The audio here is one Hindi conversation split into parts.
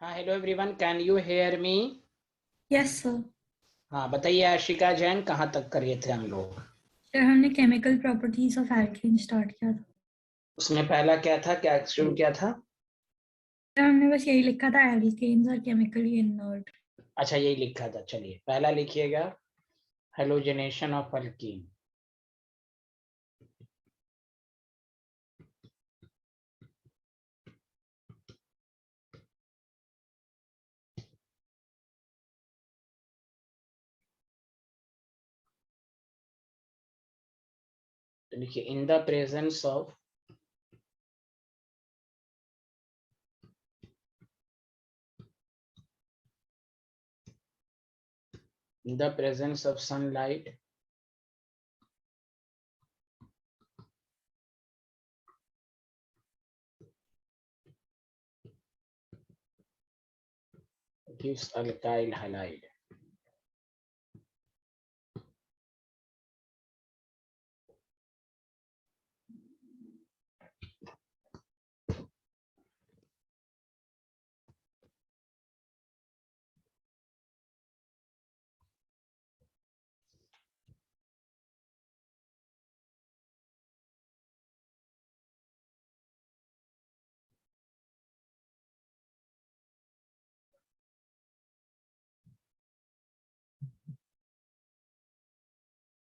हाँ, hello everyone, can you hear me? Yes sir. हाँ, बताइए आशिका जैन, कहाँ तक करे थे हम लोग? सर हमने chemical properties of alkene start किया था। उसमें पहला क्या था, क्या शुरू किया था? सर हमने बस यही लिखा था, एल्केन्स आर केमिकली इनर्ट। अच्छा, यही लिखा था। चलिए पहला लिखिएगा, हेलोजनेशन ऑफ अल्कीन। तो लिखिए, in the presence of sunlight gives alkyl halide।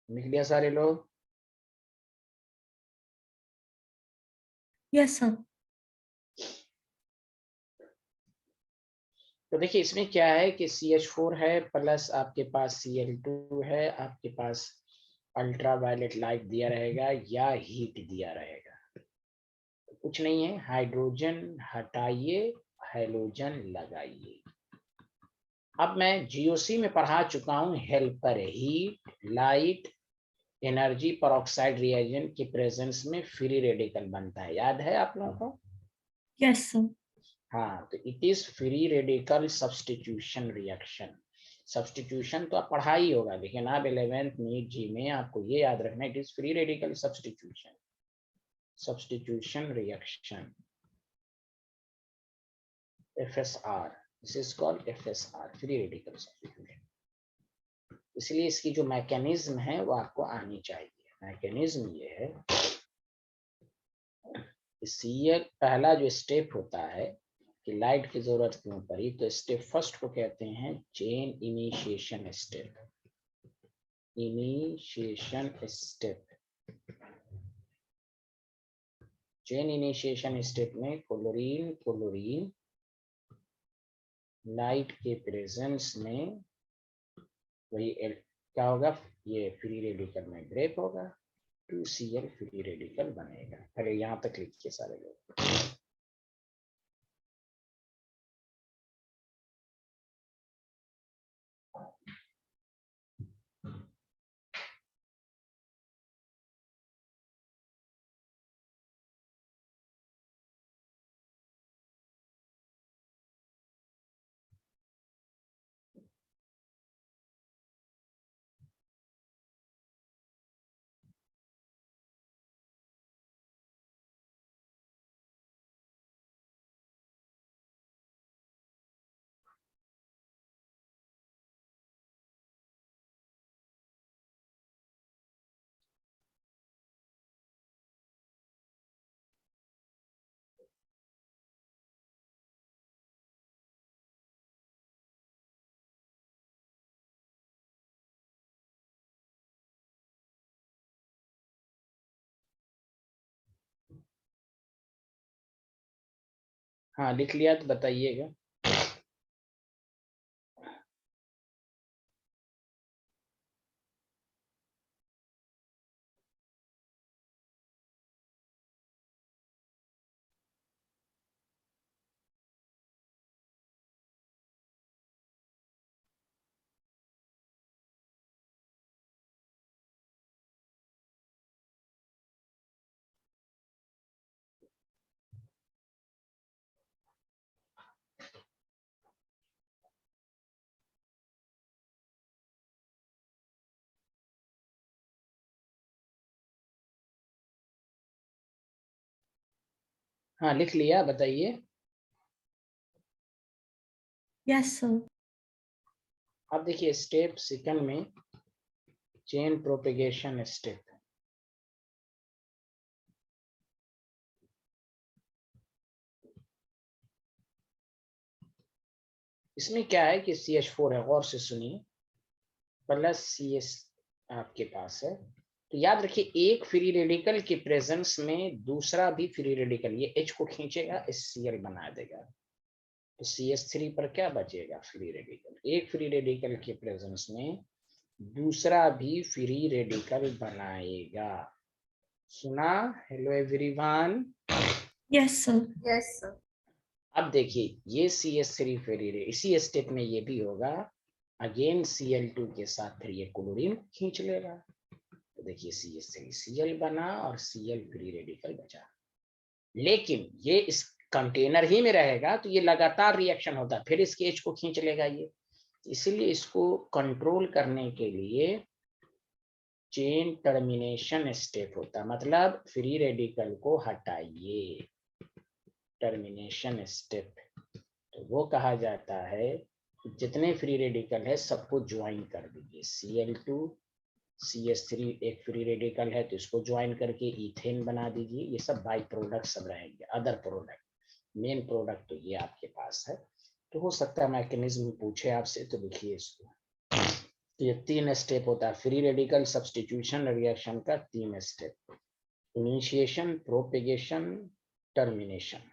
लिख लिया सारे लोग? Yes sir. तो देखिए, इसमें क्या है कि CH4 है, प्लस आपके पास Cl2 है, आपके पास अल्ट्रा वायलेट लाइट दिया रहेगा या हीट दिया रहेगा। कुछ नहीं है, हाइड्रोजन हटाइए, हैलोजन लगाइए। अब मैं जीओसी में पढ़ा चुका हूं, helper heat, light, energy, peroxide reagent के प्रेजेंस में फ्री रेडिकल बनता है। याद है आप लोगों को? Yes sir. हाँ, तो it is free radical substitution reaction. Substitution तो आप पढ़ा ही होगा, लेकिन आप 11th नीट जी में आपको ये याद रखना, it is free radical substitution. Substitution reaction, FSR। This is called FSR, free radical substitution. इसलिए इसकी जो मैकेनिज्म है वो आपको आनी चाहिए। मैकेनिज्म ये है, Cl पहला जो स्टेप होता है कि लाइट की जरूरत क्यों पड़ी, तो स्टेप फर्स्ट को कहते हैं chain initiation step. Initiation step, chain initiation step में क्लोरीन क्लोरीन लाइट के प्रेजेंस में वही क्या होगा, ये फ्री रेडिकल में ब्रेक होगा, 2Cl फ्री रेडिकल बनेगा। पहले यहाँ तक लिखिए सारे लोग। हाँ, लिख लिया तो बताइएगा। हाँ, लिख लिया, बताइए। Yes, sir. अब देखिए स्टेप सेकंड में चेन प्रोपेगेशन स्टेप। इसमें क्या है कि CH4 है, गौर से सुनिए, प्लस CS आपके पास है। तो याद रखिए एक फ्री रेडिकल के प्रेजेंस में दूसरा भी फ्री रेडिकल ये H को खींचेगा, HCl बना देगा। तो CH3 पर क्या बचेगा? Free radical. एक फ्री रेडिकल के प्रेजेंस में दूसरा भी फ्री रेडिकल बनाएगा। सुना? Hello everyone. Yes, sir. Yes, sir. अब देखिए ये CH3 फ्री रेडिकल इसी स्टेप में ये भी होगा, अगेन Cl2 के साथ फिर ये क्लोरीन खींच लेगा। तो देखिए CH3 Cl बना और Cl फ्री रेडिकल बचा। लेकिन ये इस कंटेनर ही में रहेगा तो ये लगातार रिएक्शन होता है, फिर इसके H को खींच लेगा ये। इसलिए इसको कंट्रोल करने के लिए चेन टर्मिनेशन स्टेप होता है, मतलब फ्री रेडिकल को हटाइए, टर्मिनेशन स्टेप। तो वो कहा जाता है जितने फ्री रेडिकल है सबको ज्वाइन कर दीजिए। Cl2 CH3 एक फ्री रेडिकल है तो इसको ज्वाइन करके इथेन बना दीजिए। ये सब बाई प्रोडक्ट सब रहेंगे, अदर प्रोडक्ट। मेन प्रोडक्ट तो ये आपके पास है। तो हो सकता है मैकेनिज्म पूछे आपसे, तो लिखिए इसको। तो ये 3 स्टेप होता है फ्री रेडिकल सब्स्टिट्यूशन रिएक्शन का, 3 स्टेप: इनिशिएशन, प्रोपेगेशन, टर्मिनेशन।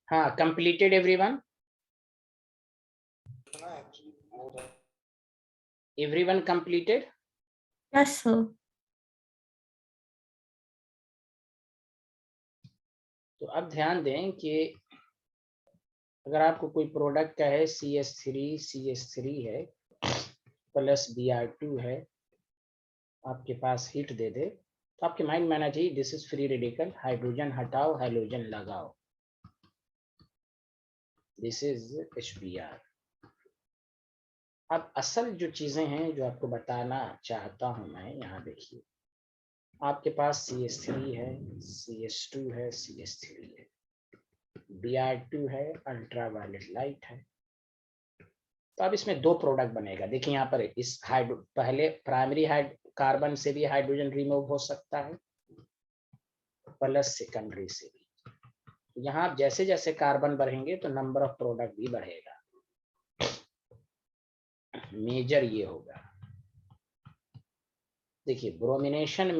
हाँ, completed everyone? Everyone completed? Yes, sir. तो अब ध्यान दें कि अगर आपको कोई प्रोडक्ट का है CH3 है प्लस Br2 है, आपके पास हीट दे दे, तो आपके माइंड में आना चाहिए this is free radical, hydrogen हटाओ, हाइड्रोजन लगाओ, दिस इज HBr। अब असल जो चीजें हैं जो आपको बताना चाहता हूं मैं, यहाँ देखिए आपके पास CH3 है, CH2 है, CH3 है, Br2 है, अल्ट्रावायलेट लाइट है। तो अब इसमें 2 प्रोडक्ट बनेगा। देखिए यहाँ पर इस पहले प्राइमरी कार्बन से भी हाइड्रोजन रिमूव हो सकता है, प्लस सेकेंडरी से भी। यहाँ जैसे जैसे कार्बन बढ़ेंगे तो नंबर ऑफ प्रोडक्ट भी बढ़ेगा। मेजर ये होगा, देखिए ब्रोमिनेशन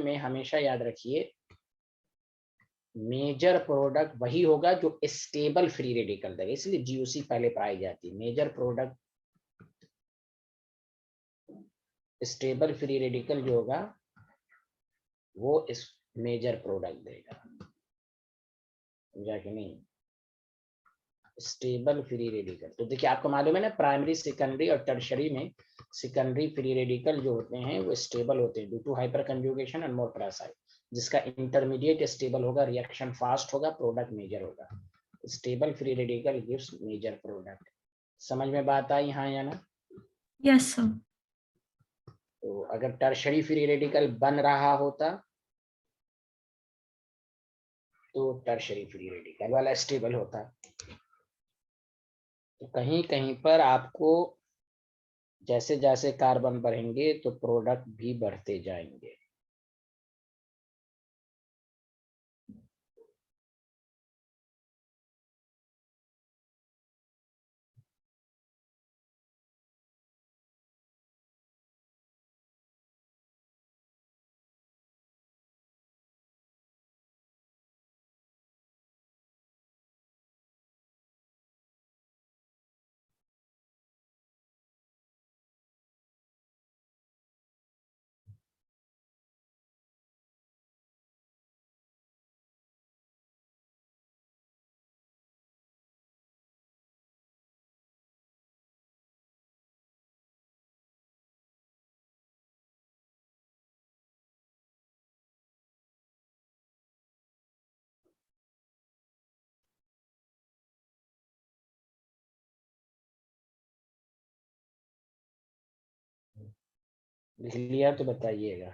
में हमेशा याद रखिए मेजर प्रोडक्ट वही होगा जो स्टेबल फ्री रेडिकल देगा, इसलिए GOC पहले पाई जाती है। Major product stable free radical जो होगा वो इस मेजर प्रोडक्ट देगा, समझा कि नहीं? Stable free radical. तो देखिए आपको मालूम है ना, प्राइमरी, सेकेंडरी और टर्शरी में सेकेंडरी फ्री रेडिकल जो होते हैं वो स्टेबल होते हैं due to hyperconjugation and more preside. जिसका इंटरमीडिएट स्टेबल होगा, रिएक्शन फास्ट होगा, प्रोडक्ट मेजर होगा। Stable free radical gives major product. समझ में बात आई हाँ या ना? Yes, sir. तो अगर टर्शरी फ्री रेडिकल बन रहा होता तो टर्शरी फ्री रेडिकल वाला स्टेबल होता है। तो कहीं कहीं पर आपको जैसे जैसे कार्बन बढ़ेंगे तो प्रोडक्ट भी बढ़ते जाएंगे। लिख लिया तो बताइएगा।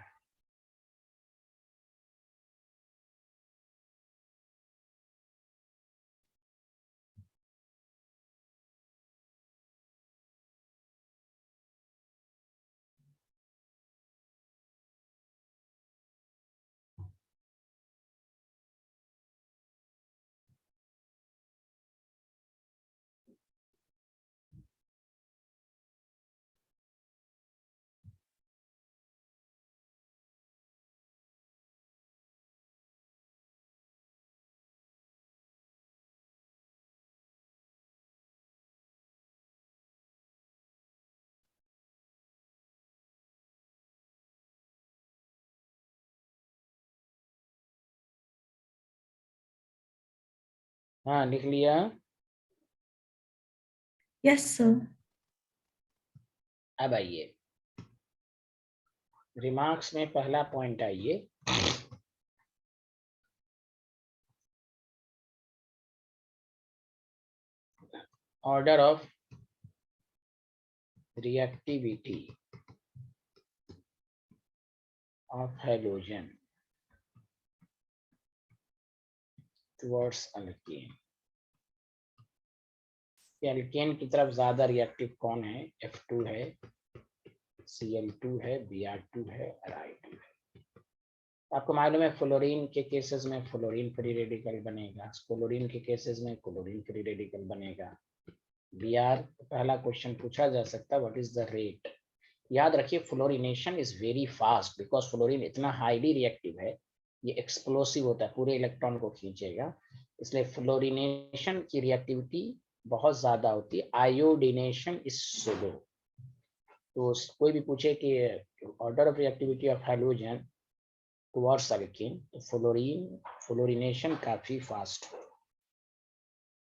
हाँ लिख लिया। Yes sir. अब आइए रिमार्क्स में पहला पॉइंट आइए। Order of reactivity of halogen towards alkane. Alkane की तरफ ज्यादा रिएक्टिव कौन है? F2 है, Cl2 है, Br2 है और I2 है। आपको मालूम है फ्लोरीन के केसेस में फ्लोरीन फ्री रेडिकल बनेगा, क्लोरीन के केसेस में क्लोरीन फ्री रेडिकल बनेगा। Br पहला क्वेश्चन पूछा जा सकता है, व्हाट इज द रेट? याद रखिए fluorination is very fast because fluorine इतना हाईली रिएक्टिव है, ये एक्सप्लोसिव होता है, पूरे इलेक्ट्रॉन को खींचेगा, इसलिए फ्लोरिनेशन की रिएक्टिविटी बहुत ज्यादा होती है। Iodination is slow. तो कोई भी पूछे कि order of reactivity of halogen towards alkane, तो फ्लोरिनेशन काफी फास्ट है।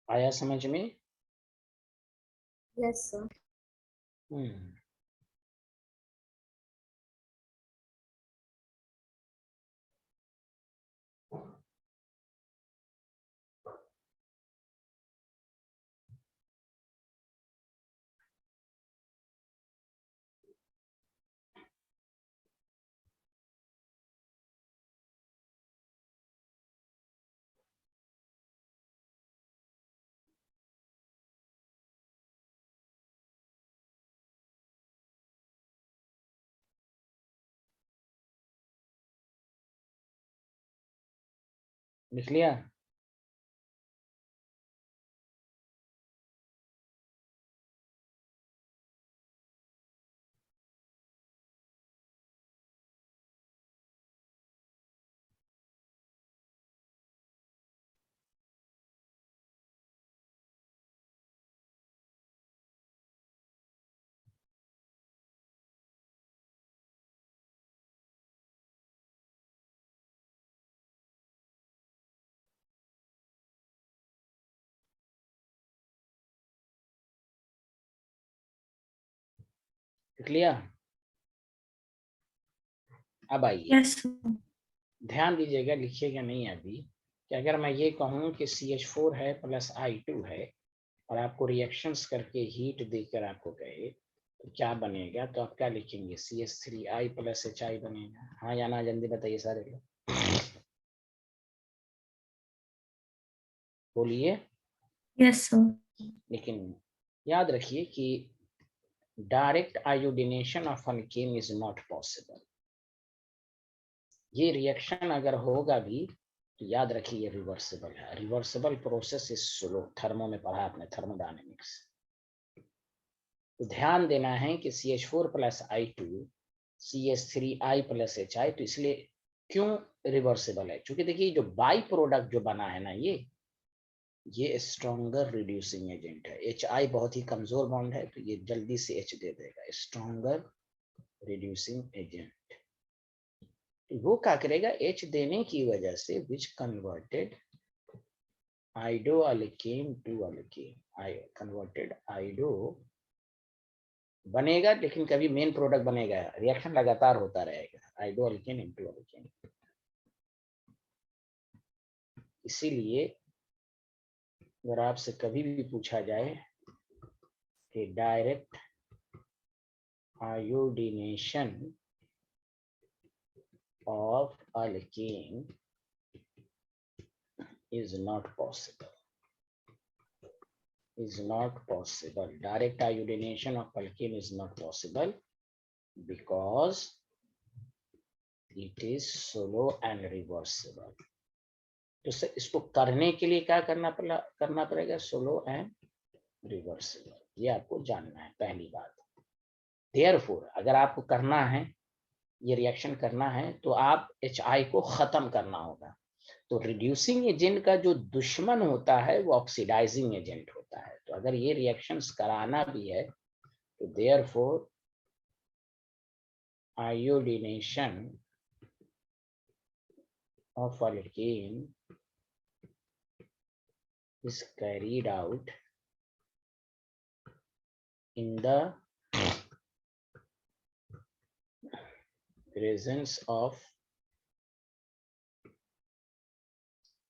आया समझ में? Yes sir. लिख लिया? लिख लिया? अब आइए यस ध्यान दीजिएगा, लिखिएगा नहीं अभी, कि अगर मैं ये कहूँ कि CH4 है प्लस I2 है और आपको रिएक्शंस करके हीट देकर आपको कहे तो क्या बनेगा, तो आप क्या लिखेंगे? CH3I प्लस HI बनेगा। हाँ या ना जल्दी बताइए सारे लोग। बोलिए। Yes sir. लेकिन याद रखिए कि direct iodination of alkane is not possible. ये रिएक्शन अगर होगा भी तो याद रखिए रिवर्सिबल है। Reversible process is slow. Thermo में पढ़ा आपने, थर्मोडायनेमिक्स। तो ध्यान देना है कि CH4 plus I2 CH3I plus HI, तो इसलिए क्यों रिवर्सिबल है? क्योंकि देखिए जो बाई प्रोडक्ट जो बना है ना, ये स्ट्रॉन्गर रिड्यूसिंग एजेंट है। HI बहुत ही कमजोर बॉन्ड है, तो ये जल्दी से H दे देगा, स्ट्रॉन्गर रिड्यूसिंग एजेंट। तो वो क्या करेगा, H देने की वजह से which converted iodo alkane to alkane, converted iodo बनेगा, लेकिन कभी मेन प्रोडक्ट बनेगा, रिएक्शन लगातार होता रहेगा, आइडो अल्केन इनटू अल्केन। इसीलिए अगर आपसे कभी भी पूछा जाए कि direct iodination of alkene is not possible. Direct iodination of alkene is not possible because it is slow and reversible. तो इसको करने के लिए क्या करना पड़ेगा? Slow and reversible. ये आपको जानना है पहली बात। Therefore, अगर आपको करना है, ये रिएक्शन करना है, तो आप HI को खत्म करना होगा। तो रिड्यूसिंग एजेंट का जो दुश्मन होता है वो ऑक्सीडाइजिंग एजेंट होता है। तो अगर ये रिएक्शंस कराना भी है तो therefore iodination of alkane is carried out in the presence of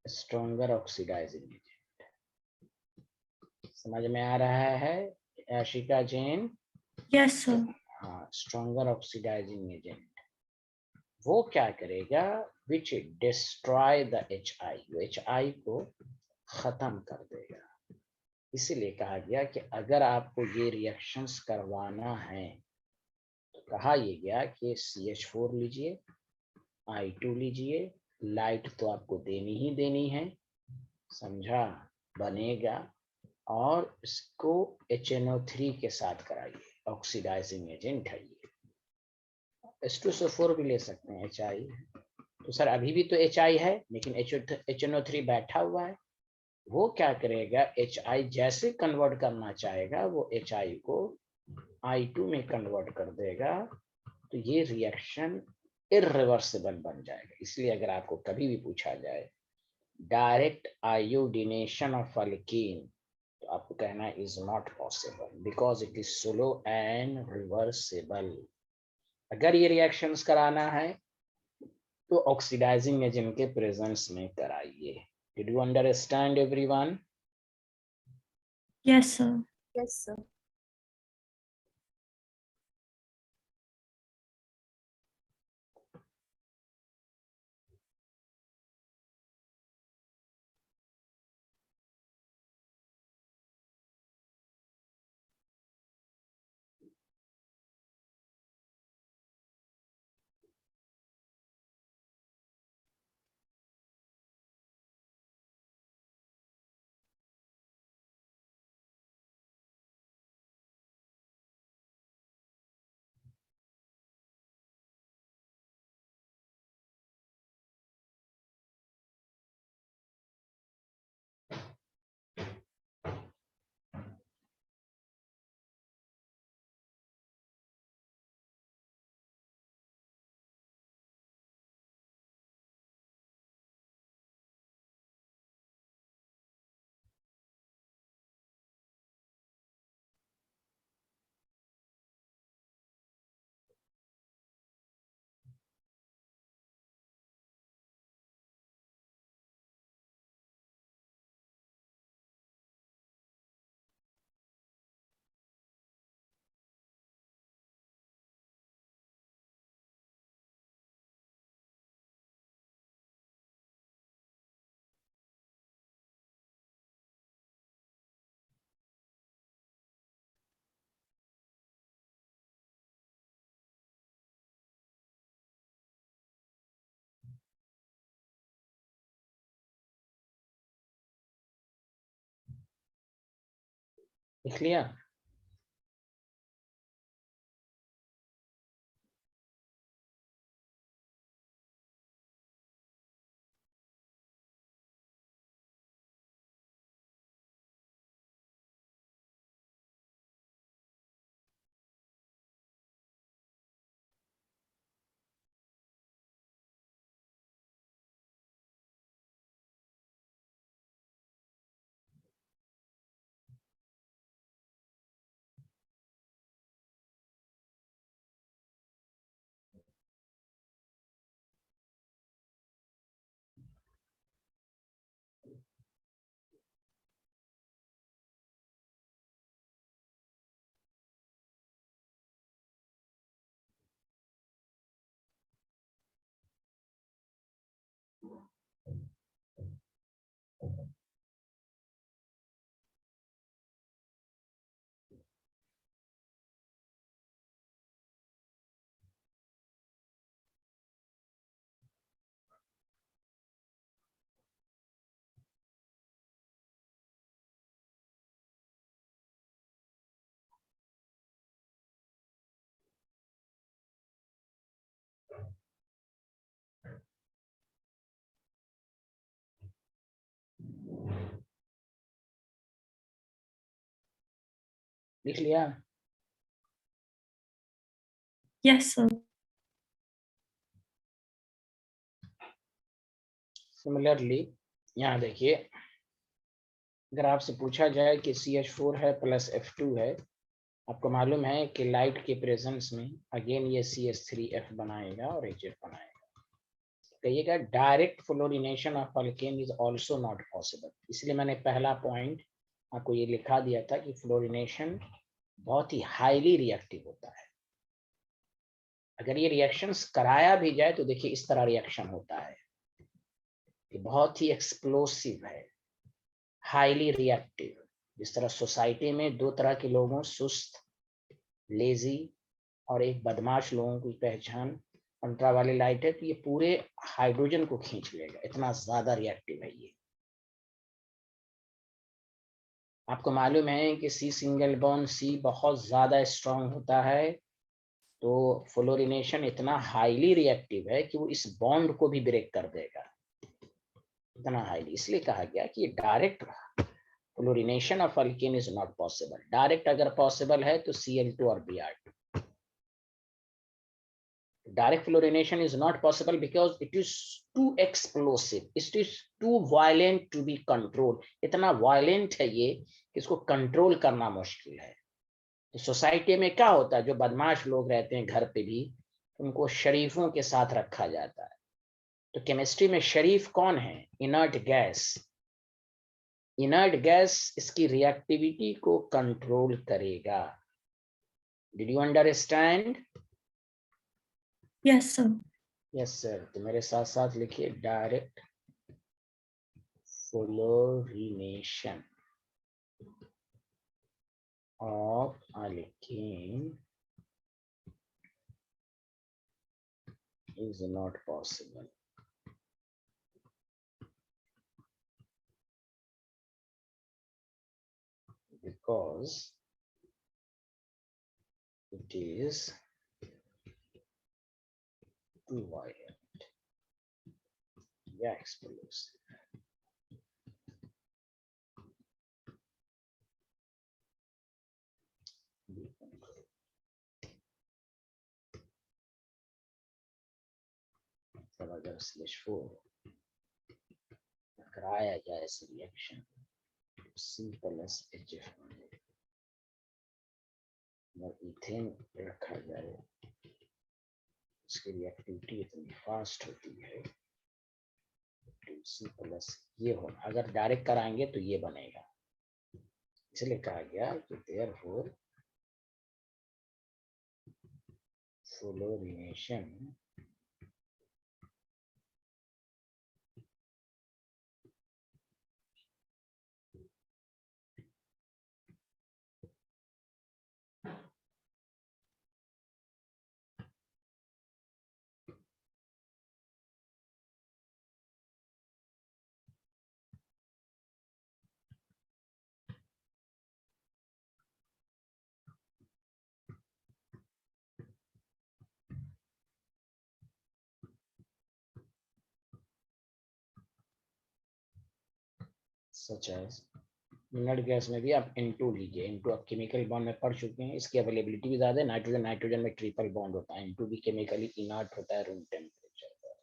stronger oxidizing agent। समझ में आ रहा है आशिका जैन? Yes sir. हाँ, स्ट्रॉन्गर ऑक्सीडाइजिंग एजेंट वो क्या करेगा, which destroy the HI, HI को खत्म कर देगा। इसीलिए कहा गया कि अगर आपको ये रिएक्शंस करवाना है तो कहा ये गया कि CH4 लीजिए, I2 लीजिए, लाइट तो आपको देनी ही देनी है, समझा, बनेगा, और इसको HNO3 के साथ कराइए, ऑक्सीडाइजिंग एजेंट है ये। H2SO4 भी ले सकते हैं, HI। तो सर अभी भी तो HI है, लेकिन HNO3 बैठा हुआ है। वो क्या करेगा, HI जैसे कन्वर्ट करना चाहेगा वो HI को I2 में कन्वर्ट कर देगा, तो ये रिएक्शन इररिवर्सिबल बन जाएगा। इसलिए अगर आपको कभी भी पूछा जाए डायरेक्ट आयोडीनेशन ऑफ अल्कीन, तो आपको कहना है is not possible because it is slow and reversible. अगर ये रिएक्शंस कराना है तो ऑक्सीडाइजिंग एजेंट के प्रेजेंस में कराइए। Did you understand everyone? Yes sir. Yes, sir. लिख लिया? लिख लिया? Yes, sir. सिमिलरली यहाँ देखिए, अगर आपसे पूछा जाए कि CH4 है प्लस F2 है, आपको मालूम है कि लाइट के प्रेजेंस में अगेन ये CH3F बनाएगा और HF बनाएगा। कहिएगा direct fluorination of alkane is also not possible. इसलिए मैंने पहला पॉइंट आपको ये लिखा दिया था कि फ्लोरिनेशन बहुत ही हाईली रिएक्टिव होता है। अगर ये रिएक्शंस कराया भी जाए तो देखिए इस तरह रिएक्शन होता है, ये बहुत ही एक्सप्लोसिव है, हाईली रिएक्टिव। जिस तरह सोसाइटी में दो तरह के लोगों, सुस्त, लेजी और एक बदमाश लोगों की पहचान अल्ट्रा वाली लाइट है, तो ये पूरे हाइड्रोजन को खींच लेगा, इतना ज्यादा रिएक्टिव है ये। आपको मालूम है कि सी सिंगल बॉन्ड सी बहुत ज्यादा स्ट्रांग होता है, तो फ्लोरिनेशन इतना हाईली रिएक्टिव है कि वो इस बॉन्ड को भी ब्रेक कर देगा, इतना हाईली। इसलिए कहा गया कि direct fluorination of alkane is not possible. Direct अगर पॉसिबल है तो Cl2 और Br2। Direct fluorination is not possible because it is too explosive, it is too violent to be controlled। इतना violent है ये कि इसको कंट्रोल करना मुश्किल है। तो सोसाइटी में क्या होता है, जो बदमाश लोग रहते हैं घर पे भी, उनको शरीफों के साथ रखा जाता है। तो केमिस्ट्री में शरीफ कौन है? Inert gas. इनर्ट गैस इसकी रिएक्टिविटी को कंट्रोल करेगा। Did you understand? Yes, sir. Yes sir. तो मेरे साथ साथ लिखिए direct fluorination of alkene is not possible because it is too violent या explosive। मतलब अगर CH4 कराया जाए इस रिएक्शन C प्लस HF और इथेन रखा जाए, इसकी रिएक्टिविटी इतनी फास्ट होती है, C प्लस ये हो, अगर डायरेक्ट कराएंगे तो ये बनेगा। इसलिए कहा गया कि therefore fluorination such as minute gas में भी आप N2 लीजिए, N2 आप केमिकल बॉन्ड में पढ़ चुके हैं, इसकी अवेलेबिलिटी भी ज्यादा है। नाइट्रोजन नाइट्रोजन में ट्रिपल बॉन्ड होता है, N2 भी केमिकली इनर्ट होता है रूम टेम्परेचर पर।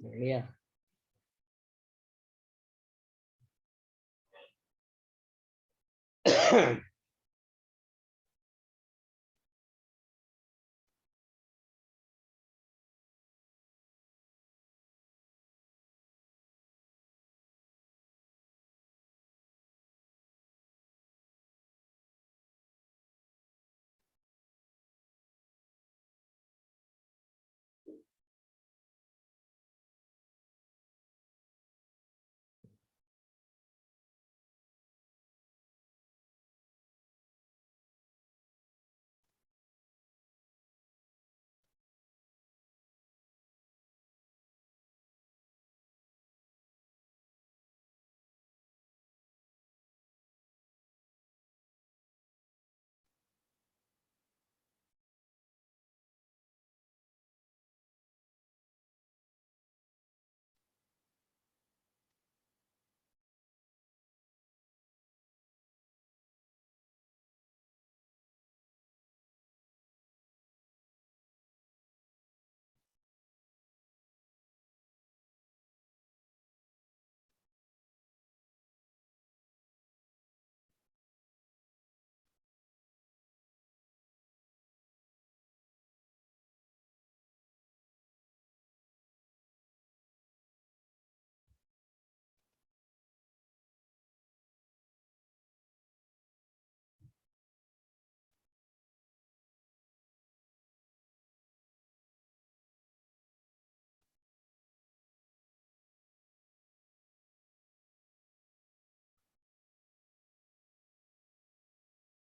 बढ़िया।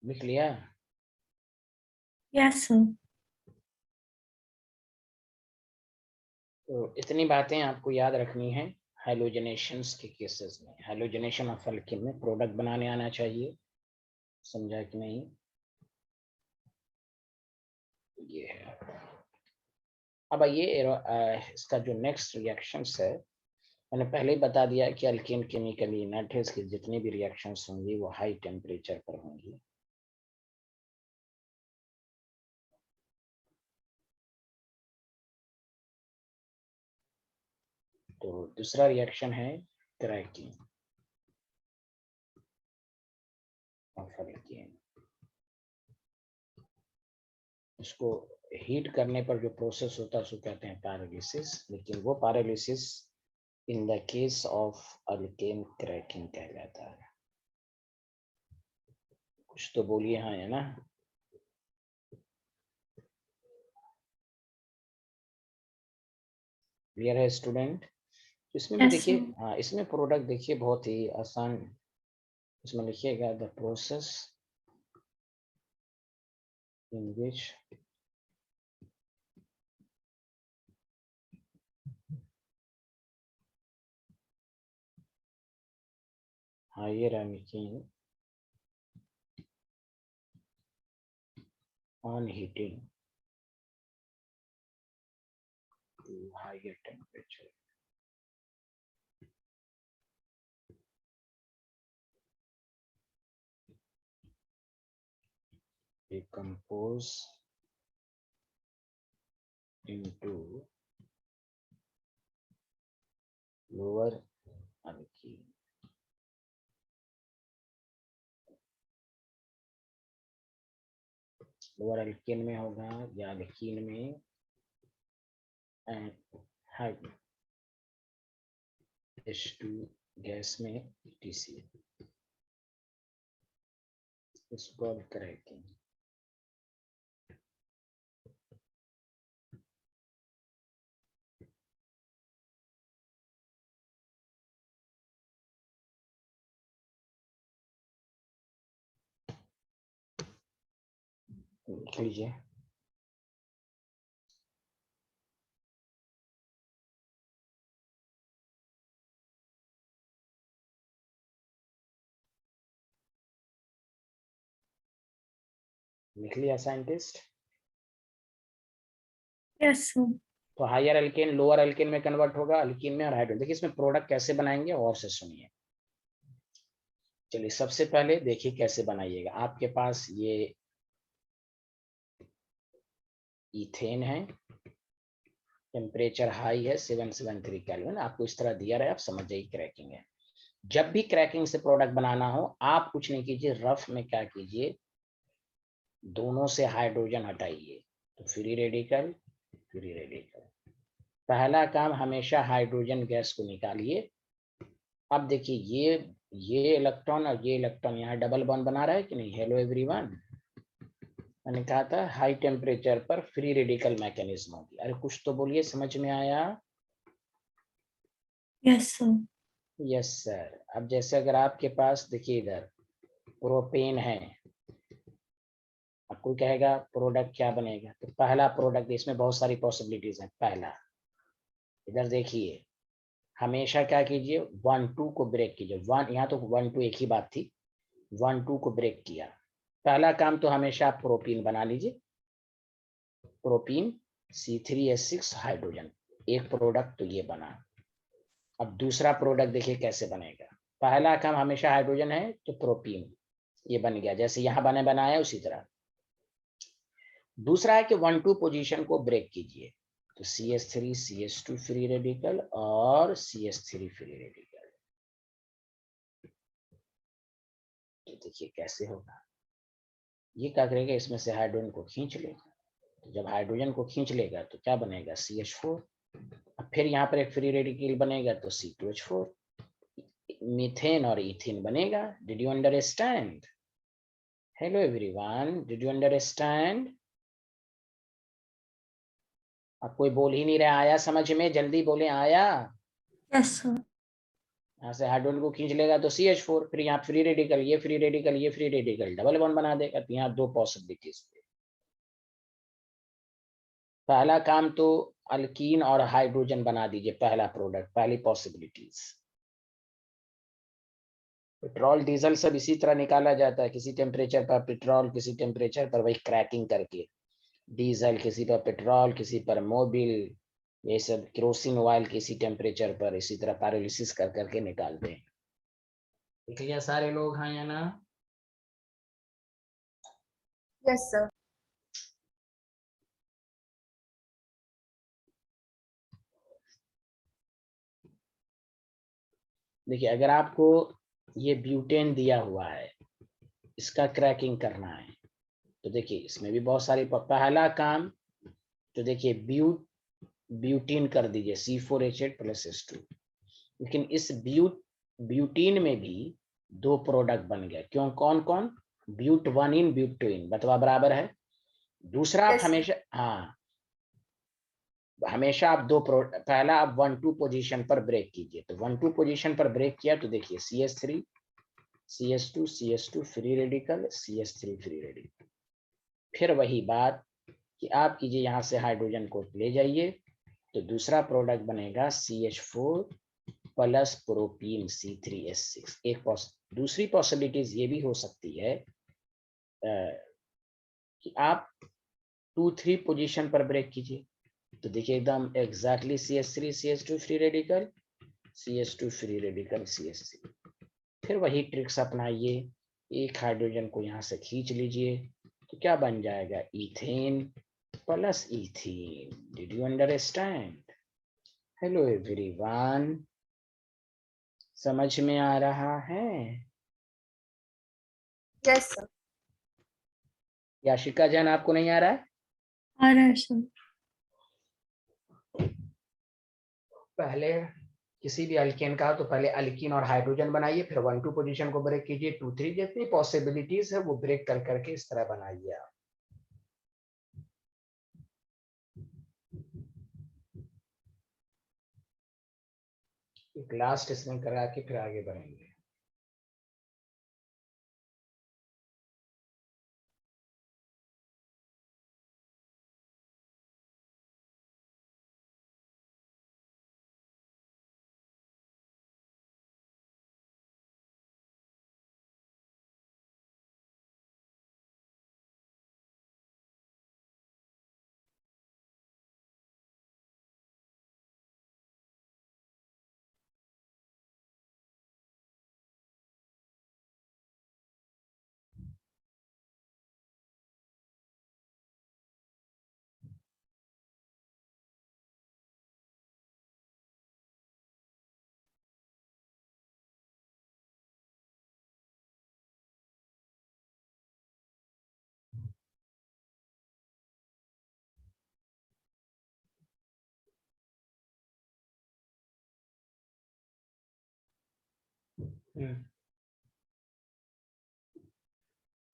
लिख लिया? Yes sir. तो इतनी बातें आपको याद रखनी है हैलोजनेशंस के केसेस में। हैलोजनेशन ऑफ एल्कीन में प्रोडक्ट बनाने आना चाहिए, समझा कि नहीं? ये है। अब आइए इसका जो नेक्स्ट रिएक्शंस है, मैंने पहले ही बता दिया कि अल्केन केमिकली इनर्ट है, इसकी जितनी भी रिएक्शंस होंगी वो हाई टेम्परेचर पर होंगी। तो दूसरा रिएक्शन है क्रैकिंग ऑफ अल्केन। इसको हीट करने पर जो प्रोसेस होता है उसको कहते हैं पैरालिसिस, लेकिन वो paralysis in the case of alkane cracking कहलाता है। कुछ तो बोलिए हाँ है ना? क्लियर है स्टूडेंट? इसमें भी यस देखिए, सर। हाँ इसमें प्रोडक्ट देखिए बहुत ही आसान, इसमें लिखिएगा the process in which higher alkane on heating to higher temperature decompose into lower alkene। Lower alkene में होगा या एल्कीन में, H2 गैस में TCl, इसको क्रैकिंग। लिख लीजिए। लिख लिया साइंटिस्ट? Yes sir. तो हायर एल्केन लोअर एल्केन में कन्वर्ट होगा अल्कीन में और हाइड्रोजन। देखिए इसमें प्रोडक्ट कैसे बनाएंगे और से सुनिए। चलिए सबसे पहले देखिए कैसे बनाइएगा। आपके पास ये इथेन है, टेम्परेचर हाई है 773 केल्विन, आपको इस तरह दिया रहा है, आप समझ जाइए क्रैकिंग है। जब भी क्रैकिंग से प्रोडक्ट बनाना हो आप कुछ नहीं कीजिए, रफ में क्या कीजिए, दोनों से हाइड्रोजन हटाइए, तो फ्री रेडिकल फ्री रेडिकल। पहला काम हमेशा हाइड्रोजन गैस को निकालिए। अब देखिए ये इलेक्ट्रॉन और ये इलेक्ट्रॉन यहाँ डबल बॉन्ड बना रहा है कि नहीं। हेलो एवरीवन, मैंने कहा था हाई टेम्परेचर पर फ्री रेडिकल मैकेनिज्म होगी। अरे कुछ तो बोलिए, समझ में आया? Yes sir. Yes sir. अब जैसे अगर आपके पास देखिए इधर प्रोपेन है, अब कोई कहेगा प्रोडक्ट क्या बनेगा, तो पहला प्रोडक्ट, इसमें बहुत सारी पॉसिबिलिटीज हैं। पहला इधर देखिए, हमेशा क्या कीजिए 1 2 को ब्रेक कीजिए। 1 यहाँ तो 1 2 एक ही बात थी, 1 2 को ब्रेक किया। पहला काम तो हमेशा आप प्रोपीन बना लीजिए, प्रोपीन C3H6 हाइड्रोजन, एक प्रोडक्ट तो ये बना। अब दूसरा प्रोडक्ट देखिए कैसे बनेगा। पहला काम हमेशा हाइड्रोजन है तो प्रोपीन ये बन गया, जैसे यहाँ बने बनाया उसी तरह। दूसरा है कि 1 2 पोजीशन को ब्रेक कीजिए, तो CH3 CH2 फ्री रेडिकल और CH3 फ्री रेडिकल। तो देखिए कैसे होगा, ये क्या करेगा, इसमें से हाइड्रोजन को खींच लेगा। तो जब हाइड्रोजन को खींच लेगा तो क्या बनेगा CH4। अब फिर यहाँ पर एक फ्री रेडिकल बनेगा तो C2H4, मीथेन और इथेन बनेगा। Did you understand? Hello everyone, did you understand? अब कोई बोल ही नहीं रहा, आया समझ में? जल्दी बोले, आया? Yes sir. यहाँ से हाइड्रोजन को खींच लेगा तो CH4, फिर यहाँ फ्री रेडिकल, ये फ्री रेडिकल, ये फ्री रेडिकल, डबल बॉन्ड बना देगा। तो यहाँ दो पॉसिबिलिटीज। पहला काम तो अल्कीन और हाइड्रोजन बना दीजिए, पहला प्रोडक्ट, पहली पॉसिबिलिटीज। पेट्रोल डीजल सब इसी तरह निकाला जाता है, किसी टेम्परेचर पर पेट्रोल, किसी टेम्परेचर पर वही क्रैकिंग करके डीजल, किसी पर पेट्रोल, किसी पर मोबिल, ये सब केरोसिन ऑयल किसी टेम्परेचर पर इसी तरह पैरालिसिस कर करके निकालते हैं। देख लिया सारे लोग, हाँ या ना? Yes sir. देखिए अगर आपको ये ब्यूटेन दिया हुआ है, इसका क्रैकिंग करना है, तो देखिए इसमें भी बहुत सारी पहला काम तो देखिए ब्यूटीन कर दीजिए C4H8 + H2। लेकिन इस ब्यूटीन में भी दो प्रोडक्ट बन गए, क्यों? कौन कौन? ब्यूट 1 इन ब्यूट 2 इन, बतवा बराबर है। दूसरा आप हमेशा, हाँ हमेशा आप पहला आप 1 2 पोजीशन पर ब्रेक कीजिए। तो 1 2 पोजीशन पर ब्रेक किया तो देखिए CH3 CH2 CH2 free radical, CH3 free radical. फिर वही बात कि आप कीजिए, यहाँ से हाइड्रोजन को ले जाइए, तो दूसरा प्रोडक्ट बनेगा CH4 + प्रोपीन C3H6। एक दूसरी पॉसिबिलिटीज ये भी हो सकती है कि आप 2 3 पोजीशन पर ब्रेक कीजिए, तो देखिए एकदम exactly CH3 CH2 free radical, CH2 free radical, CH3। फिर वही ट्रिक्स अपनाइए, एक हाइड्रोजन को यहाँ से खींच लीजिए, तो क्या बन जाएगा, ethane + ethene. Did you understand? Hello everyone, समझ में आ रहा है? Yes sir. याशिका जैन आपको नहीं आ रहा है? आ रहा है सर। पहले किसी भी अल्केन का तो पहले अल्कीन और हाइड्रोजन बनाइए, फिर 1 2 पोजीशन को ब्रेक कीजिए, 2 3 जितनी पॉसिबिलिटीज है वो ब्रेक कर करके इस तरह बनाइए आप। एक लास्ट इसमें करा के फिर आगे बढ़ेंगे।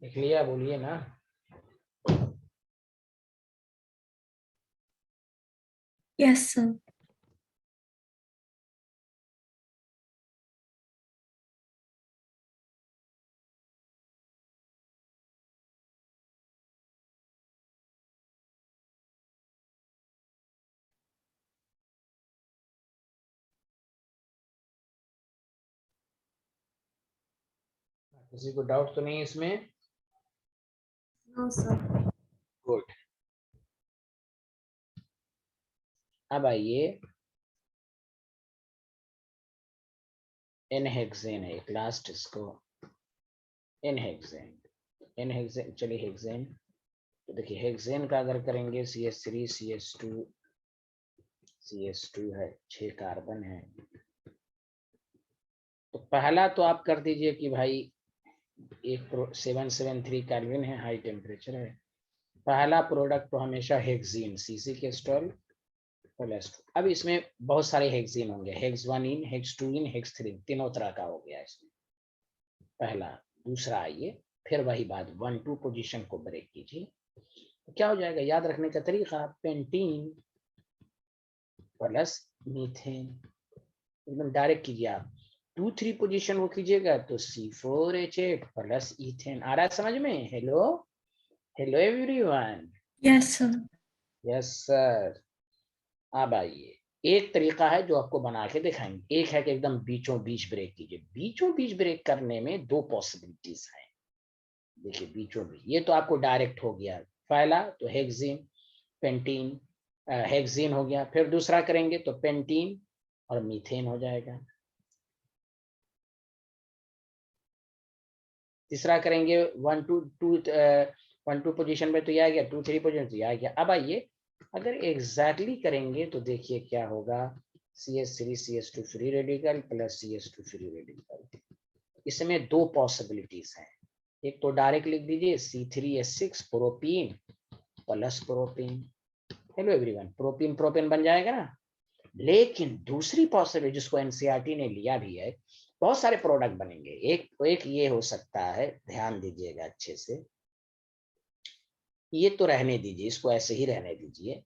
लिख लिया, बोलिए ना। Yes sir. किसी को डाउट तो नहीं है इसमें? No sir. गुड। अब आइए, एनहेक्सेन है एक लास्ट, इसको एनहेक्सेन। एनहेक्सेन, चलिए हेक्सेन। तो देखिए हेक्सेन का अगर करेंगे CH3 CH2 CH2 है, 6 कार्बन है। तो पहला तो आप कर दीजिए कि भाई एक 773 केल्विन है, हाई टेम्परेचर है। पहला प्रोडक्ट तो हमेशा हेक्सीन, सीसी के स्टॉल प्लस। अब इसमें बहुत सारे हेक्सीन होंगे, हेक्स 1 इन, हेक्स 2 इन, हेक्स 3, तीनों तरह का हो गया इसमें पहला। दूसरा आइए, फिर वही बात 1 2 पोजीशन को ब्रेक कीजिए, तो क्या हो जाएगा? याद रखने का तरीका, पेंटीन प्लस मीथेन, एकदम डायरेक्ट कीजिए आप। 2 3 पोजीशन को कीजिएगा तो C4H8 प्लस इथेन। आ रहा है समझ में? Hello hello everyone. Yes sir. Yes sir. अब आइए, एक तरीका है जो आपको बना के दिखाएंगे, एक है कि एकदम बीचों बीच ब्रेक कीजिए। बीचों बीच ब्रेक करने में 2 पॉसिबिलिटीज हैं। देखिए बीचों बीच, ये तो आपको डायरेक्ट हो गया, पहला तो हेक्सीन पेंटीन, हेक्सीन हो गया, फिर दूसरा करेंगे तो पेंटीन और मीथेन हो जाएगा। तीसरा करेंगे 1 2 पोजीशन में तो ये आ गया, 2 3 पोजीशन तो ये आ गया। अब आइए, अगर एग्जैक्टली करेंगे तो देखिए क्या होगा, CH3 CH2 free radical plus CH2 free radical. इसमें 2 पॉसिबिलिटीज हैं। एक तो डायरेक्ट लिख दीजिए C3H6 propene plus propene. Hello everyone, propene propane बन जाएगा ना। लेकिन दूसरी पॉसिबिलिटी जिसको एनसीईआरटी ने लिया भी है, बहुत सारे प्रोडक्ट बनेंगे। एक ये हो सकता है, ध्यान दीजिएगा अच्छे से, ये तो रहने दीजिए, इसको ऐसे ही रहने दीजिए।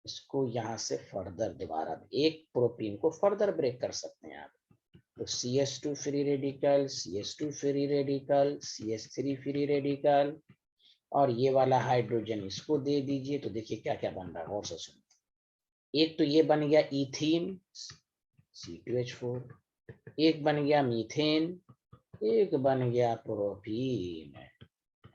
इसको यहां से फर्दर दोबारा एक प्रोटीन को फर्दर ब्रेक कर सकते हैं आप। तो CH2 free radical, CH2 free radical, CH3 free radical, और ये वाला हाइड्रोजन इसको दे दीजिए। तो देखिए क्या क्या बन रहा है, और से सुनिए। एक तो ये बन गया इथीन C2H4, एक बन गया मीथेन, एक बन गया प्रोपीन।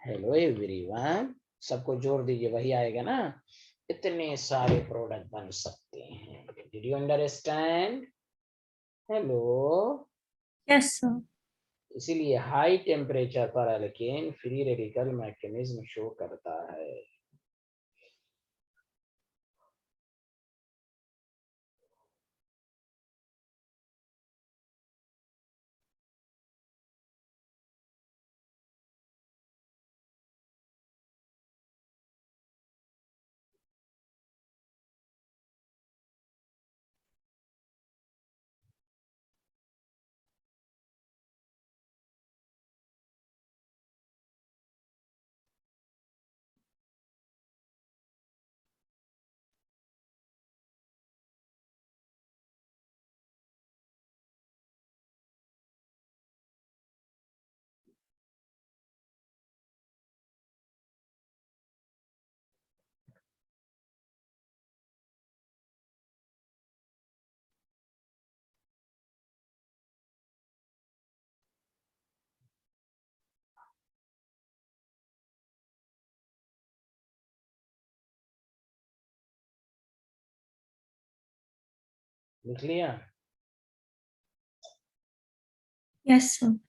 हेलो एवरीवन, सबको जोड़ दीजिए, वही आएगा ना। इतने सारे प्रोडक्ट बन सकते हैं। Did you understand? Hello. Yes sir. इसीलिए हाई टेम्परेचर पर alkane free radical mechanism show करता है। लिख लिया? Yes sir.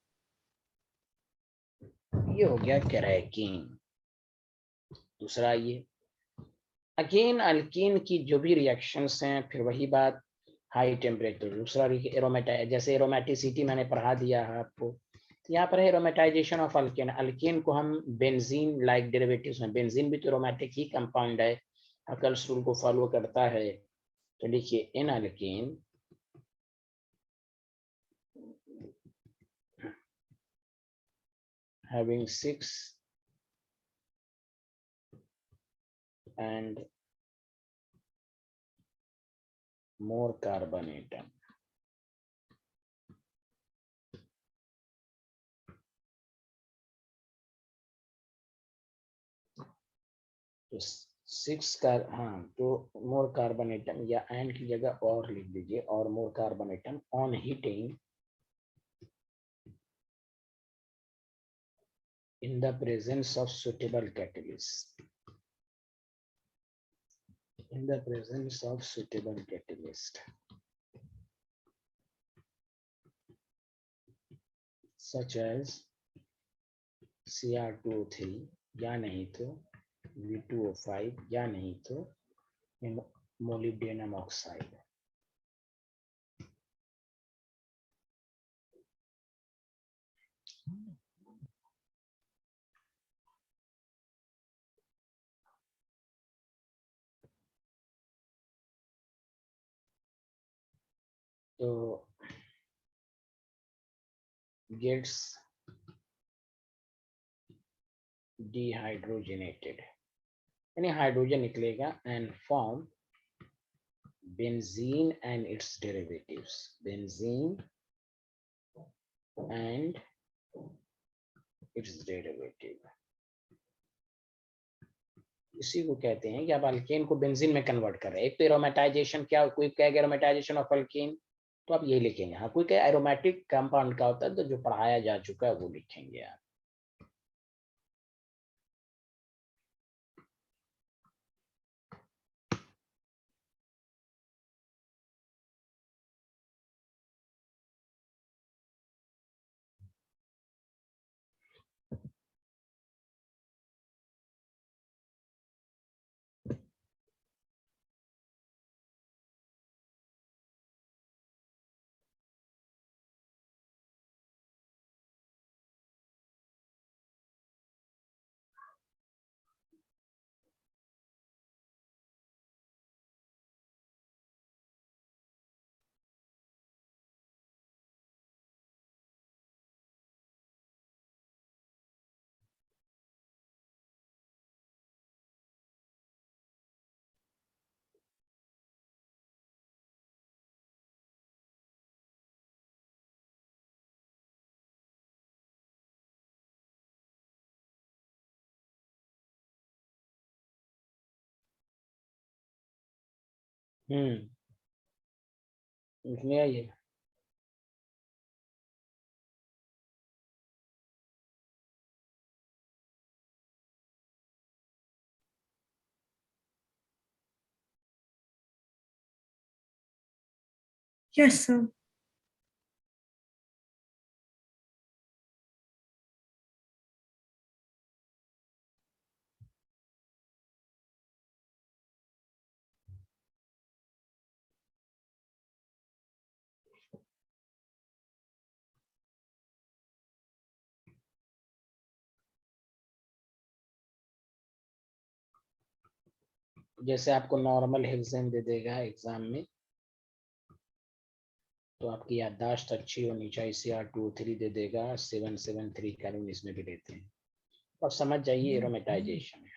ये हो गया क्रैकिंग। दूसरा ये अगेन अल्कीन की जो भी रिएक्शंस हैं, फिर वही बात, हाई टेम्परेचर। दूसरा एरोमेटा, जैसे एरोमेटिसिटी मैंने पढ़ा दिया है आपको। यहाँ पर है एरोमेटाइजेशन ऑफ अल्केन। अल्केन को हम बेंजीन लाइक डेरिवेटिव्स में, बेंजीन भी तो एरोमेटिक ही कंपाउंड है, हकल्स रूल को फॉलो करता है। तो लिखिए इन alkane having 6 and more carbon atom, तो 6 का, हाँ, तो मोर कार्बन एटम, या एंड की जगह और लिख दीजिए, और more carbon atom on heating in the presence of suitable catalyst, in the presence of suitable catalyst such as Cr2O3 या नहीं तो V2O5 या नहीं तो मोलिब्डेनम ऑक्साइड। तो gets dehydrogenated, यानी हाइड्रोजन निकलेगा and form benzene and its derivatives, benzene and its derivative। इसी को कहते हैं कि आप अल्केन को बेंजीन में कन्वर्ट कर रहे हैं। एक तो एरोमेटाइजेशन, क्या कोई कहेगा एरोमेटाइजेशन ऑफ अल्केन, तो आप ये लिखेंगे। हाँ, कोई कहे एरोमेटिक कंपाउंड का होता है, तो जो पढ़ाया जा चुका है वो लिखेंगे आप। इसमें ये यस सर। जैसे आपको नॉर्मल हेक्सेन दे देगा एग्जाम में, तो आपकी याददाश्त अच्छी होनी चाहिए। Cr2O3 दे देगा, 773 कार्बन इसमें भी देते हैं, और समझ जाइए एरोमेटाइजेशन है।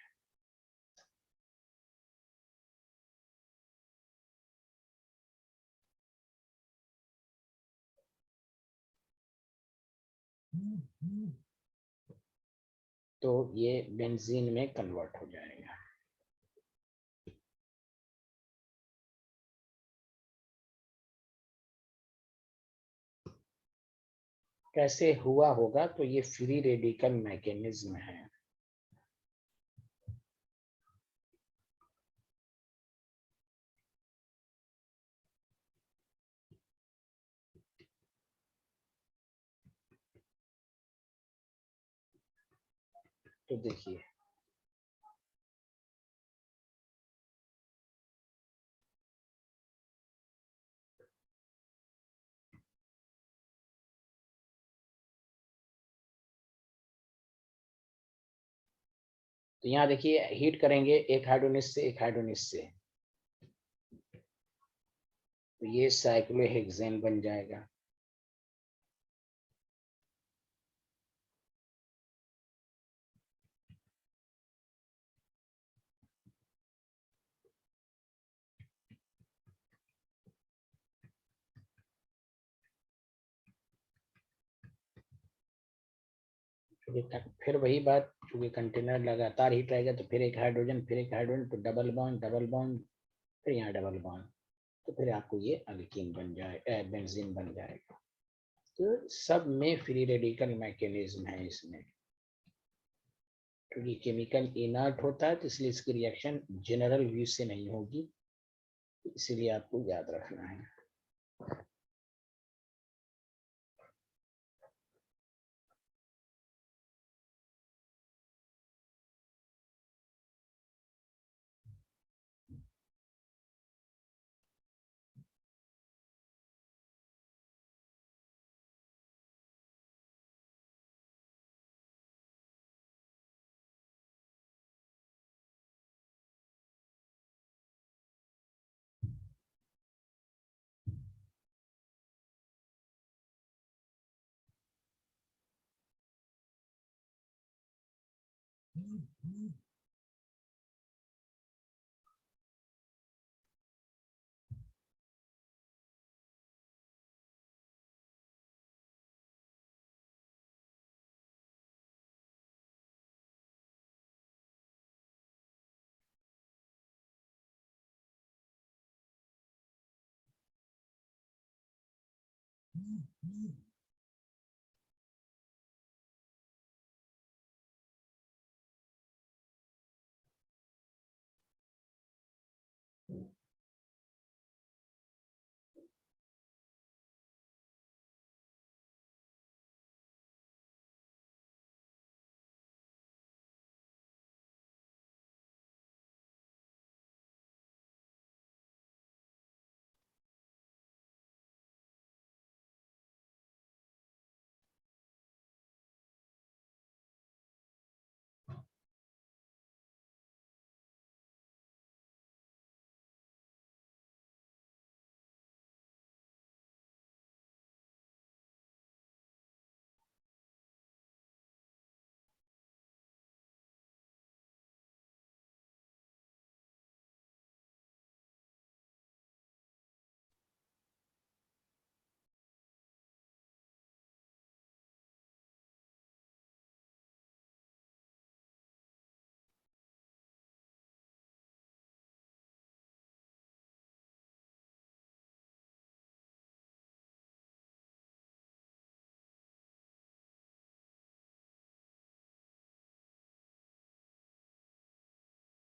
तो ये बेंजीन में कन्वर्ट हो जाएगा। कैसे हुआ होगा, तो ये फ्री रेडिकल मैकेनिज्म है। तो देखिए तो यहाँ देखिए हीट करेंगे एक हाइड्रोनिस से एक हाइड्रोनिस से, तो ये साइक्लोहेक्सेन बन जाएगा। फिर वही बात, क्योंकि कंटेनर लगातार हीट रहेगा तो फिर एक हाइड्रोजन, फिर एक हाइड्रोजन, तो डबल बॉन्ड, फिर यहाँ डबल बॉन्ड, तो फिर आपको ये अल्कीन बन जाए, बेंजीन बन जाएगा। तो सब में फ्री रेडिकल मैकेनिज्म है इसमें, क्योंकि केमिकल इनर्ट होता है तो इसलिए इसकी रिएक्शन जनरल व्यू से नहीं होगी, इसीलिए आपको याद रखना है।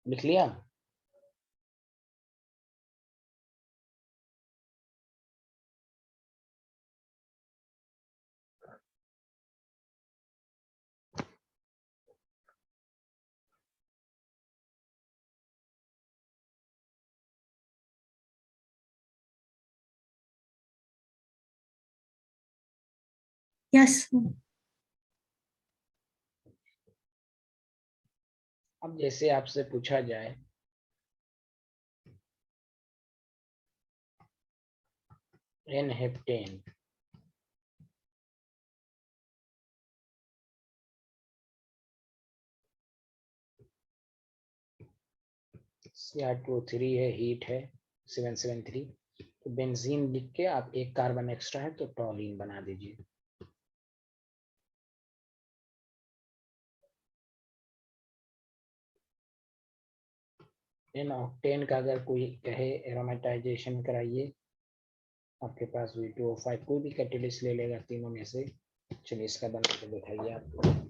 लिख लिया? यस। अब जैसे आपसे पूछा जाए एन हेप्टेन, CR2O3 है, हीट है 773, तो बेंजीन लिख के आप एक कार्बन एक्स्ट्रा है तो टॉलीन बना दीजिए। इन ऑक्टेन का अगर कोई कहे एरोमेटाइजेशन कराइए, आपके पास V2O5 कोई भी कैटेलिस्ट ले लेगा तीनों में से। चलिए इसका बना के दिखाइए आपको।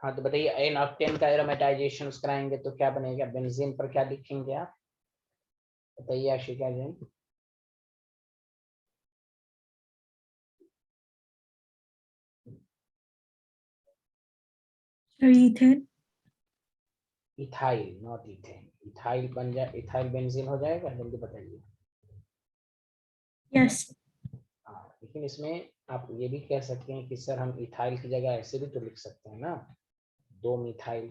हाँ तो बताइए, एन ऑक्टेन का एरोमेटाइजेशन कराएंगे तो क्या बनेगा, बेंजीन पर क्या लिखेंगे आप, बताइए Ashika Jain. Ethane. Ethyl, not ethane, ethyl बन जाए, इथाइल बेंजीन हो जाएगा, जल्दी बताइए। यस। हाँ, लेकिन इसमें आप ये भी कह सकते हैं कि सर हम इथाइल की जगह ऐसे भी तो लिख सकते हैं ना, 2 मिथाइल,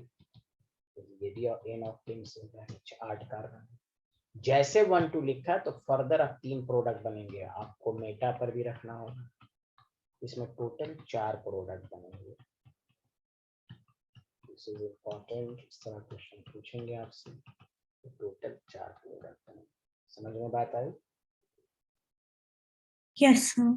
तो ये भी एन ऑक्टेन से होता है, 8 कार्बन। जैसे 1 2 लिखा तो फर्दर अब 3 प्रोडक्ट बनेंगे, आपको मेटा पर भी रखना होगा, इसमें टोटल 4 प्रोडक्ट बनेंगे। दिस इज इम्पोर्टेंट, इस तरह क्वेश्चन पूछेंगे आपसे, तो टोटल 4 प्रोडक्ट बनेंगे। समझ में बात आई? Yes sir.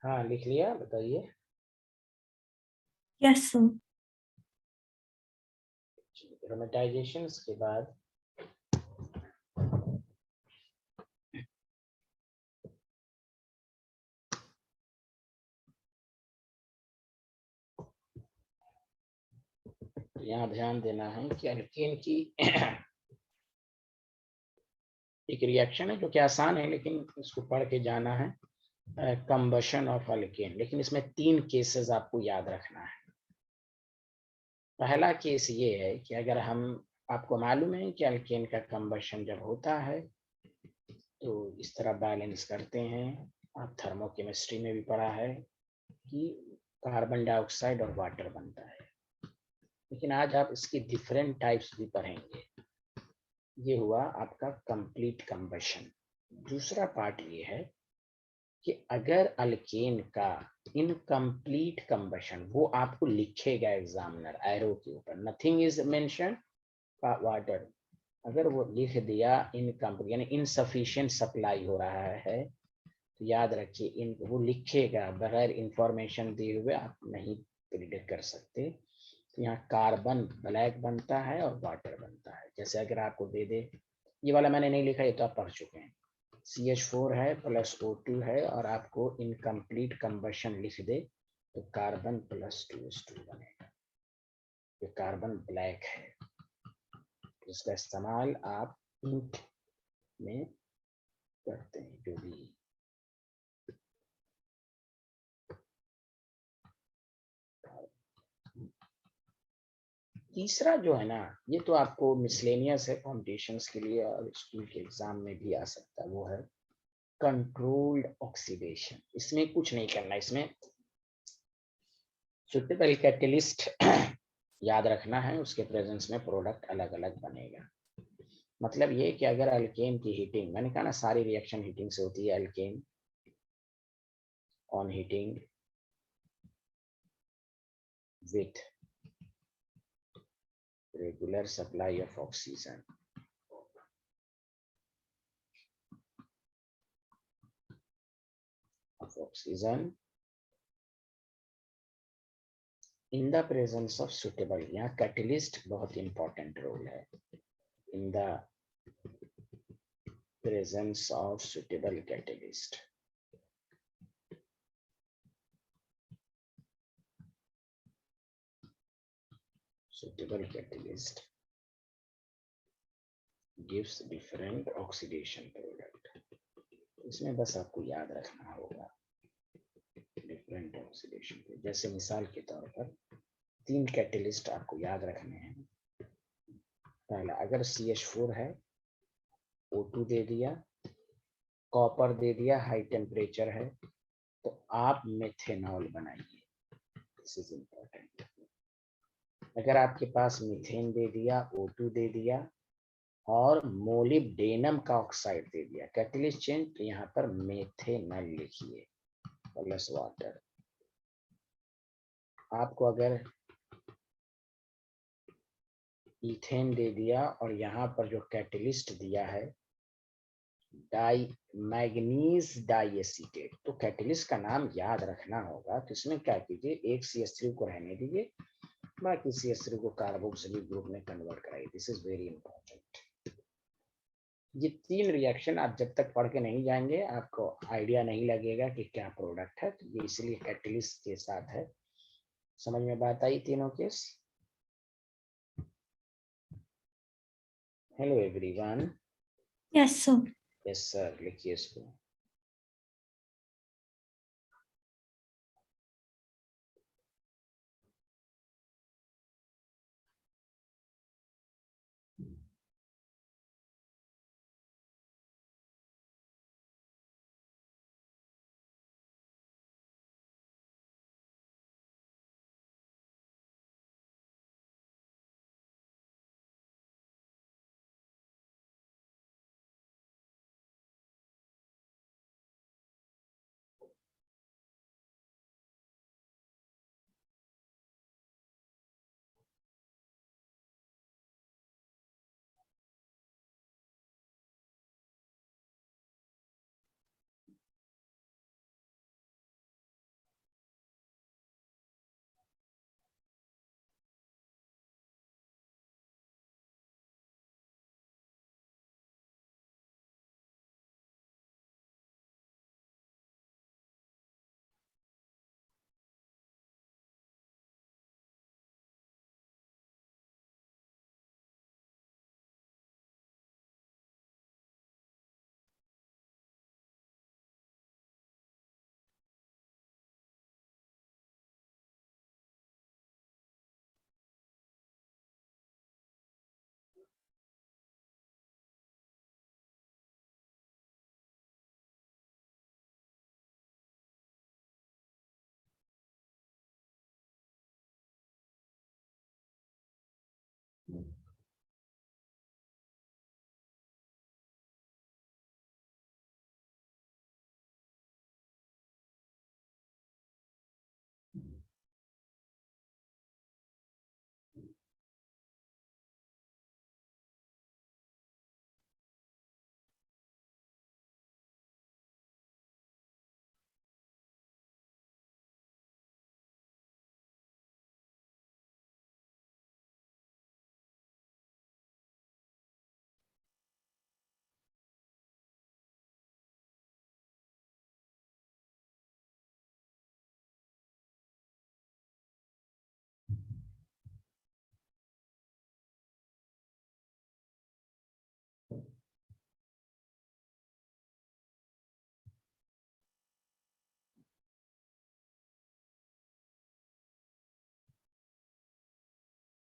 हाँ लिख लिया, बताइए। Yes sir. एरोमेटाइजेशन के बाद यहाँ ध्यान देना है कि अल्केन की एक रिएक्शन है जो कि आसान है, लेकिन इसको पढ़ के जाना है, कंबशन ऑफ अल्केन। लेकिन इसमें 3 केसेस आपको याद रखना है। पहला केस ये है कि अगर हम, आपको मालूम है कि अल्केन का कंबशन जब होता है तो इस तरह बैलेंस करते हैं, आप थर्मोकेमिस्ट्री में भी पढ़ा है कि कार्बन डाइऑक्साइड और वाटर बनता है। लेकिन आज आप इसकी डिफरेंट टाइप्स भी पढ़ेंगे। ये हुआ आपका कंप्लीट कंबशन। दूसरा पार्ट ये है कि अगर अल्केन का इनकम्प्लीट कंबशन, वो आपको लिखेगा एग्जामिनर एरो के ऊपर, नथिंग इज मेंशन वाटर, अगर वो लिख दिया इनकम्प्लीट यानी इनसफिशिएंट सप्लाई हो रहा है, तो याद रखिए इन वो लिखेगा, बगैर इंफॉर्मेशन दिए हुए आप नहीं प्रिडिक्ट कर सकते। तो यहाँ कार्बन ब्लैक बनता है और वाटर बनता है। जैसे अगर आपको दे दे, ये वाला मैंने नहीं लिखा, ये तो आप पढ़ चुके हैं, CH4 है प्लस O2 है और आपको इनकम्प्लीट कंबशन लिख दे तो कार्बन प्लस 2S2 बनेगा, ये कार्बन ब्लैक है। इसका इस्तेमाल आप इंक में करते हैं जो भी। तीसरा जो है ना, ये तो आपको मिसलेनियस है कॉम्पिटिशन्स के लिए और स्कूल के एग्जाम में भी आ सकता है, वो है कंट्रोल्ड ऑक्सीडेशन। इसमें कुछ नहीं करना, इसमें सुटेबल कैटलिस्ट याद रखना है, उसके प्रेजेंस में प्रोडक्ट अलग अलग बनेगा। मतलब ये कि अगर अल्केन की हीटिंग, मैंने कहा ना सारी रिएक्शन हीटिंग से होती है, alkane on heating with regular supply of oxygen, in the presence of suitable, यहाँ कैटलिस्ट बहुत इंपॉर्टेंट रोल है, in the presence of suitable catalyst. Suitable catalyst gives different oxidation product. इसमें बस आपको याद रखना होगा डिफरेंट ऑक्सीडेशन, जैसे मिसाल के तौर पर 3 कैटलिस्ट आपको याद रखने हैं। पहला, अगर CH4 है O2 दे दिया, कॉपर दे दिया, हाई टेम्परेचर है, तो आप मेथेनॉल बनाइए। This is important. अगर आपके पास मीथेन दे दिया, O2 दे दिया और मोलिब्डेनम का ऑक्साइड दे दिया, कैटलिस्ट चेंज, तो यहाँ पर मेथेनॉल लिखिए प्लस वाटर। आपको अगर इथेन दे दिया और यहाँ पर जो कैटलिस्ट दिया है डाई मैग्नीज डाइएसीटेट, तो कैटलिस्ट का नाम याद रखना होगा। तो इसमें क्या कीजिए, एक CH3 को रहने दीजिए, बाकी CH3 को कार्बोक्सिलिक ग्रुप में कन्वर्ट कराइए। This is very important. ये 3 रिएक्शन आप जब तक पढ़ के नहीं जाएंगे आपको आइडिया नहीं लगेगा कि क्या प्रोडक्ट है। तो ये इसलिए कैटलिस्ट के साथ है। समझ में बात आई तीनों case? Hello everyone. Yes sir. Yes sir, लिखिए इसको।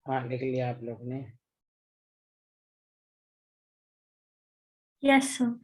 हाँ, लिख लिया आप लोग ने? Yes sir.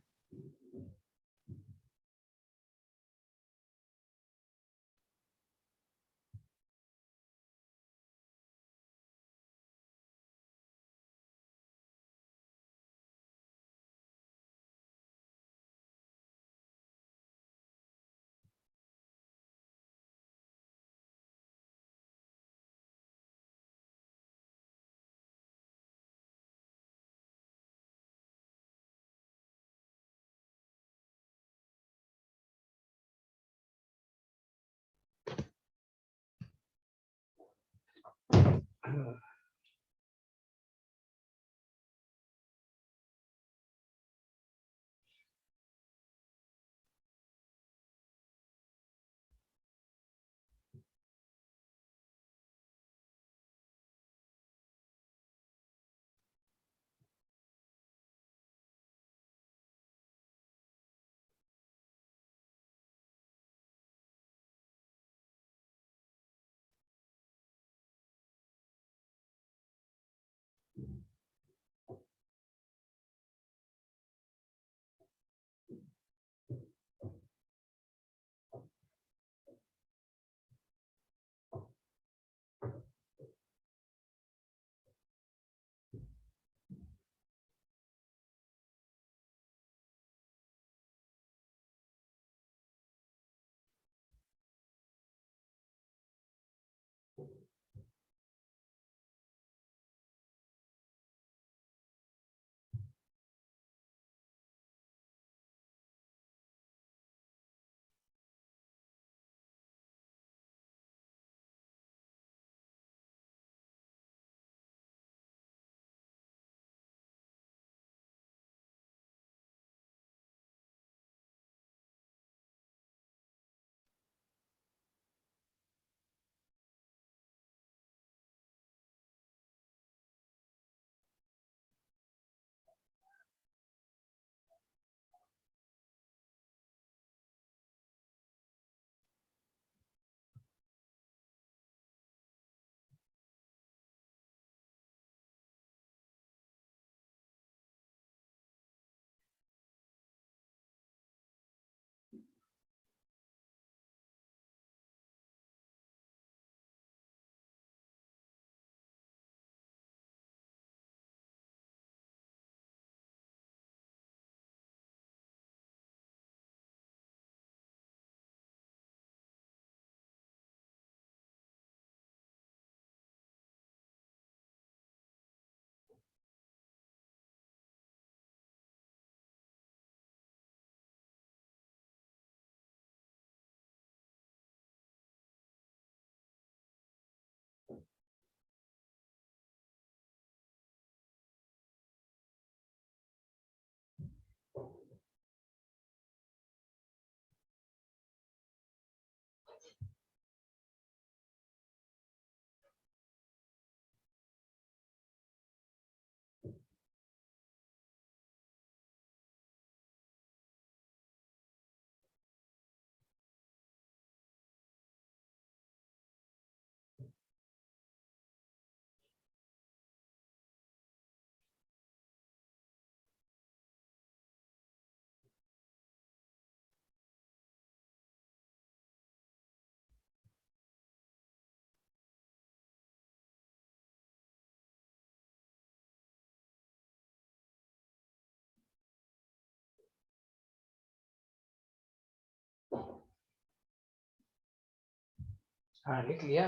हाँ लिख लिया।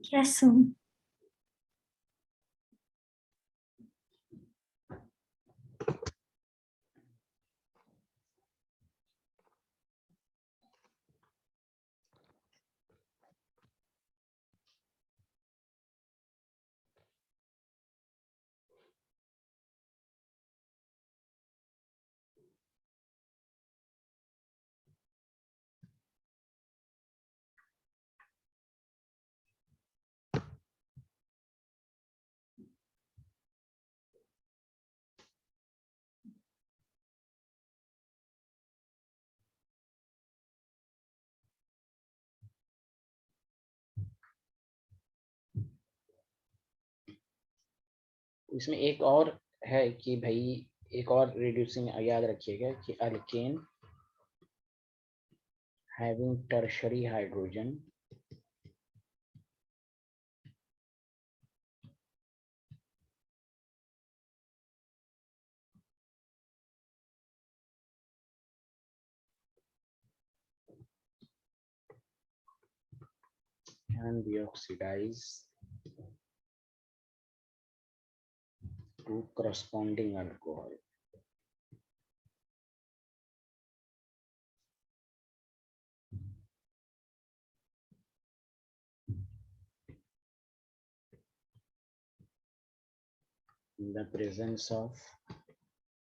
Yes, sir. इसमें एक और है कि भाई, एक और रिड्यूसिंग याद रखिएगा कि alkane having tertiary hydrogen can be oxidized to corresponding alcohol. In the presence of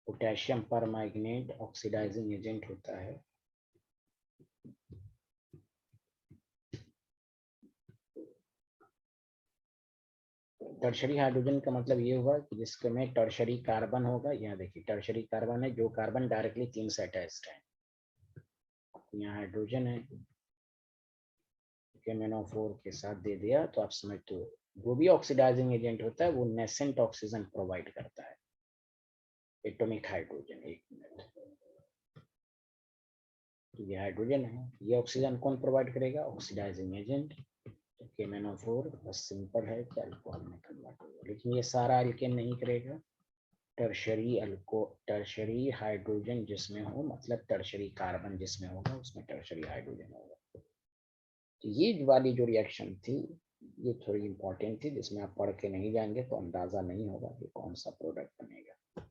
potassium permanganate oxidising agent होता है। टर्शरी हाइड्रोजन का मतलब ये हुआ कि जिसके में टर्शरी कार्बन होगा। यहाँ देखिए टर्शरी कार्बन है, जो कार्बन डायरेक्टली 3 से अटैच्ड है। यहाँ हाइड्रोजन है, KMnO4 के साथ दे दिया तो आप समझते हो वो भी ऑक्सीडाइजिंग एजेंट होता है, वो नेसेंट ऑक्सीजन प्रोवाइड करता है। एटॉमिक हाइड्रोजन, एक मिनट, तो ये हाइड्रोजन है, ये ऑक्सीजन कौन प्रोवाइड करेगा? Oxidising agent. तो KMnO4 बस सिंपल है कि अल्कोहल में कन्वर्ट होगा, लेकिन ये सारा अल्केन नहीं करेगा। टर्शरी हाइड्रोजन जिसमें हो, मतलब टर्शरी कार्बन जिसमें होगा उसमें टर्शरी हाइड्रोजन होगा। तो ये वाली जो रिएक्शन थी ये थोड़ी इंपॉर्टेंट थी, जिसमें आप पढ़ के नहीं जाएंगे तो अंदाजा नहीं होगा कि कौन सा प्रोडक्ट बनेगा।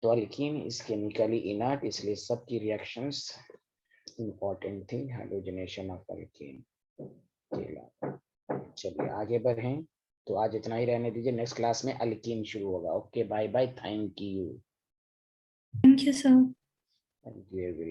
तो अल्कीन इज केमिकली इनर्ट, इसलिए सबकी रिएक्शंस इंपॉर्टेंट थी। Hydrogenation of alkyne. चलिए आगे बढ़ें, तो आज इतना ही रहने दीजिए, नेक्स्ट क्लास में अल्कीन शुरू होगा। Okay bye bye, thank you. Thank you, sir. Thank you.